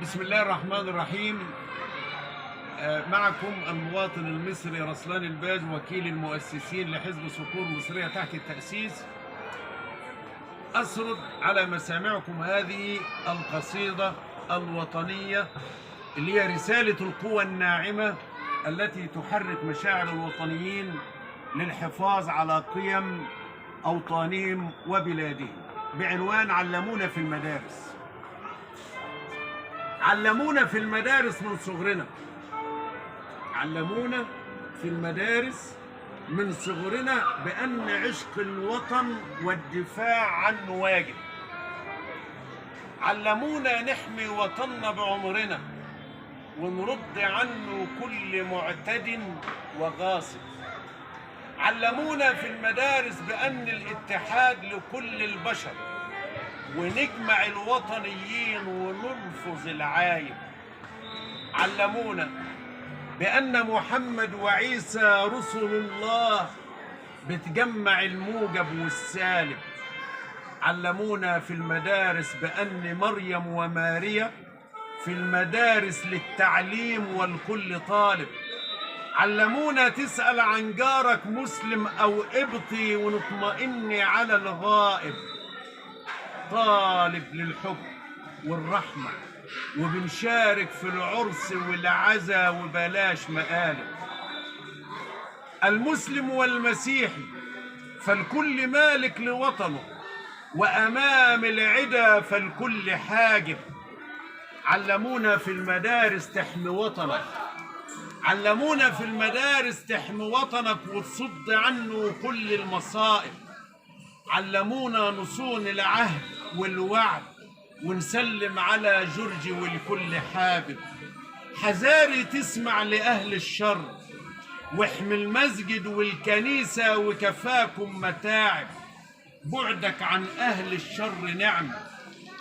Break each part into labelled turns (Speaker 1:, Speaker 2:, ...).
Speaker 1: بسم الله الرحمن الرحيم. معكم المواطن المصري رسلان الباج، وكيل المؤسسين لحزب صقور مصرية تحت التأسيس. أسرد على مسامعكم هذه القصيدة الوطنية اللي هي رسالة القوى الناعمة التي تحرك مشاعر الوطنيين للحفاظ على قيم أوطانهم وبلادهم، بعنوان علمونا في المدارس. علمونا في المدارس من صغرنا، علمونا في المدارس من صغرنا بأن عشق الوطن والدفاع عنه واجب. علمونا نحمي وطننا بعمرنا ونرد عنه كل معتد وغاصب. علمونا في المدارس بأن الاتحاد لكل البشر، ونجمع الوطنيين ونلفظ العايب. علمونا بأن محمد وعيسى رسل الله، بتجمع الموجب والسالب. علمونا في المدارس بأن مريم وماريا في المدارس للتعليم والكل طالب. علمونا تسأل عن جارك مسلم أو قبطي ونطمئن على الغائب. طالب للحب والرحمة، وبنشارك في العرس والعزا وبلاش مقالب. المسلم والمسيحي فالكل مالك لوطنه، وأمام العدا فالكل حاجب. علمونا في المدارس تحمي وطنك، علمونا في المدارس تحمي وطنك وتصد عنه كل المصائب. علمونا نصون العهد والوعد ونسلم على جورجي والكل حابب. حذاري تسمع لأهل الشر، واحمي المسجد والكنيسة وكفاكم متاعب. بعدك عن أهل الشر نعمة،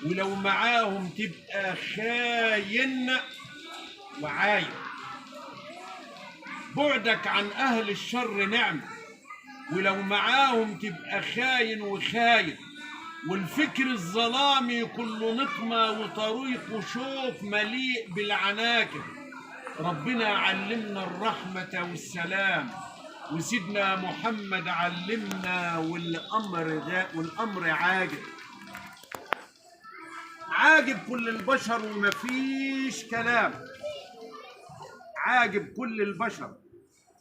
Speaker 1: ولو معاهم تبقى خاين وعايب. بعدك عن أهل الشر نعمة، ولو معاهم تبقى خاين وخايب. والفكر الظلامي كله نقمة وطريقه شوك مليء بالعناكب. ربنا علمنا الرحمة والسلام، وسيدنا محمد علمنا والأمر عاجب. عاجب كل البشر ومفيش كلام، عاجب كل البشر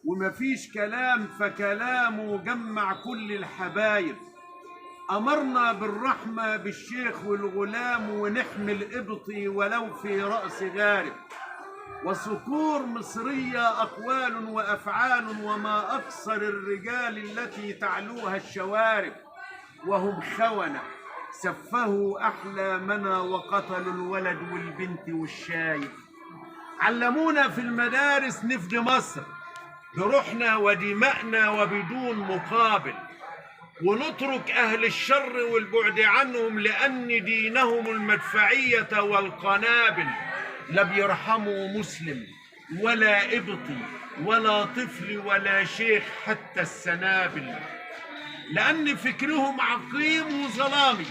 Speaker 1: ومفيش كلام، فكلامه جمع كل الحبايب. أمرنا بالرحمة بالشيخ والغلام، ونحمي القبطي ولو في رأس غارب. وصقور مصرية أقوال وأفعال، وما أكثر الرجال التي تعلوها الشوارب. وهم خونة سفهوا أحلامنا، وقتلوا الولد والبنت والشايب. علمونا في المدارس نفدي مصر بروحنا ودمائنا وبدون مقابل، ونترك أهل الشر والبعد عنهم، لأن دينهم المدفعية والقنابل. لا بيرحموا مسلم ولا قبطي ولا طفل ولا شيخ، حتى السنابل. لأن فكرهم عقيم وظلامي،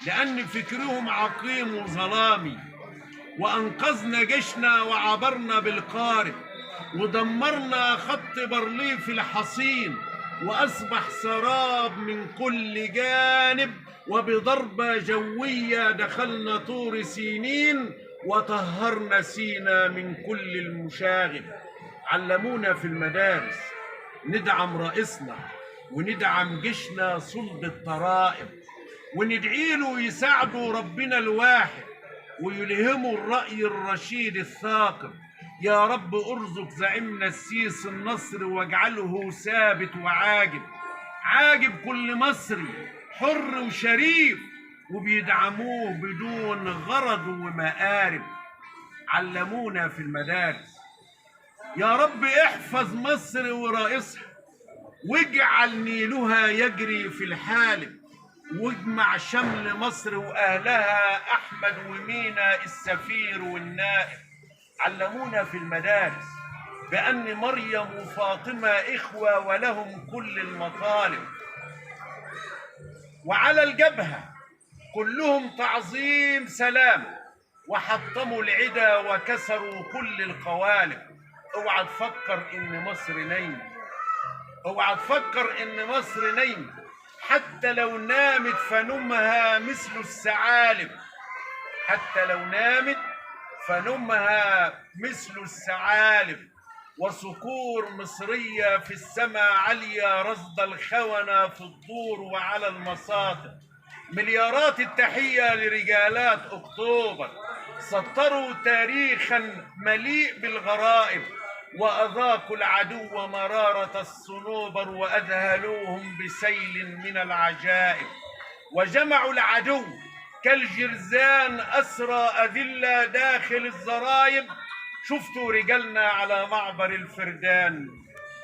Speaker 1: لأن فكرهم عقيم وظلامي. وأنقذنا جيشنا وعبرنا بالقارب، ودمرنا خط بارليف الحصين، وأصبح سراب من كل جانب. وبضربة جوية دخلنا طور سينين، وطهرنا سينا من كل المشاغب. علمونا في المدارس ندعم رئيسنا وندعم جيشنا صلب الطرائب، وندعي له يساعدوا ربنا الواحد ويلهموا الرأي الرشيد الثاقب. يا رب ارزق زعيمنا السيس النصر، واجعله ثابت وعاجب. عاجب كل مصري حر وشريف، وبيدعموه بدون غرض ومآرب. علمونا في المدارس يا رب احفظ مصر ورئيسها، واجعل نيلها يجري في الحالب. واجمع شمل مصر وأهلها، أحمد ومينا السفير والنائب. علمونا في المدارس بأن مريم وفاطمة إخوة ولهم كل المطالب. وعلى الجبهة كلهم تعظيم سلام، وحطموا العدا وكسروا كل القوالب. اوعى تفكر ان مصر نايمه، اوعى تفكر ان مصر نايمه، حتى لو نامت فنومها مثل الثعالب، حتى لو نامت فنومها مثل الثعالب. وصقور مصرية في السماء عالية رصد الخونة في الدور وعلى المساطح. مليارات التحية لرجالات أكتوبر، سطروا تاريخا مليء بالغرائب، وأذاقوا العدو مرارة الصنوبر وأذهلوهم بسيل من العجائب. وجمعوا العدو كالجرذان أسرى أذلة داخل الزرايب. شفتوا رجالنا على معبر الفردان،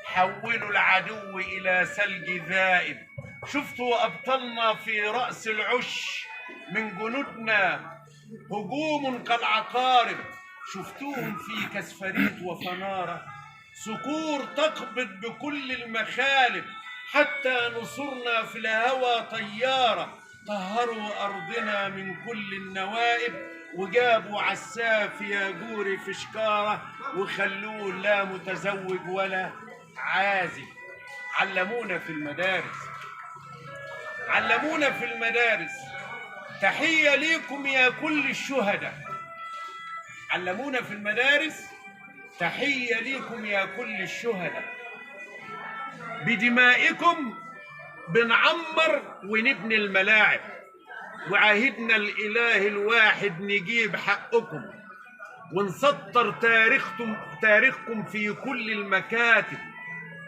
Speaker 1: حولوا العدو إلى ثلج ذائب. شفتوا أبطالنا في رأس العش من جنودنا هجوم كالعقارب. شفتوهم في كسفريت وفنارة، صقور تقبض بكل المخالب. حتى نصرنا في الهوى طيارة، طهروا أرضنا من كل النوائب. وجابوا عساف ياجوري في شكارة وخلوه لا متزوج ولا عازب. علمونا في المدارس، علمونا في المدارس. تحية ليكم يا كل الشهداء. علمونا في المدارس تحية ليكم يا كل الشهداء. بدمائكم بنعمر ونبني الملاعب، وعاهدنا الإله الواحد نجيب حقكم ونسطر تاريخكم في كل المكاتب.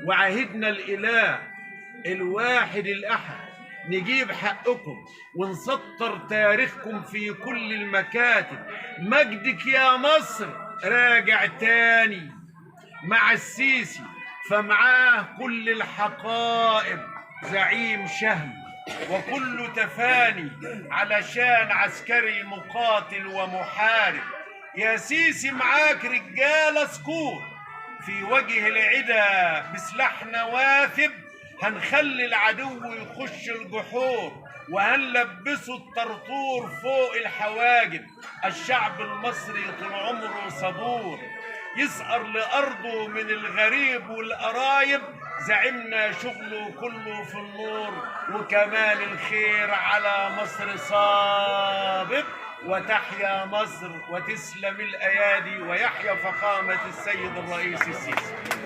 Speaker 1: وعاهدنا الإله الواحد الأحد نجيب حقكم ونسطر تاريخكم في كل المكاتب. مجدك يا مصر راجع تاني مع السيسي، فمعاه كل الحقائب زعيم شهم وكل تفاني علشان عسكري مقاتل ومحارب. يا سيسي معاك رجالة سكور في وجه العدا بسلاحنا واثب. هنخلي العدو يخش الجحور وهنلبسه الطرطور فوق الحواجب. الشعب المصري طول عمره صبور، يسقر لأرضه من الغريب والقرايب. زعمنا شغله كله في النور وكمال الخير على مصر صابب. وتحيا مصر وتسلم الأيادي ويحيا فخامة السيد الرئيس السيسي.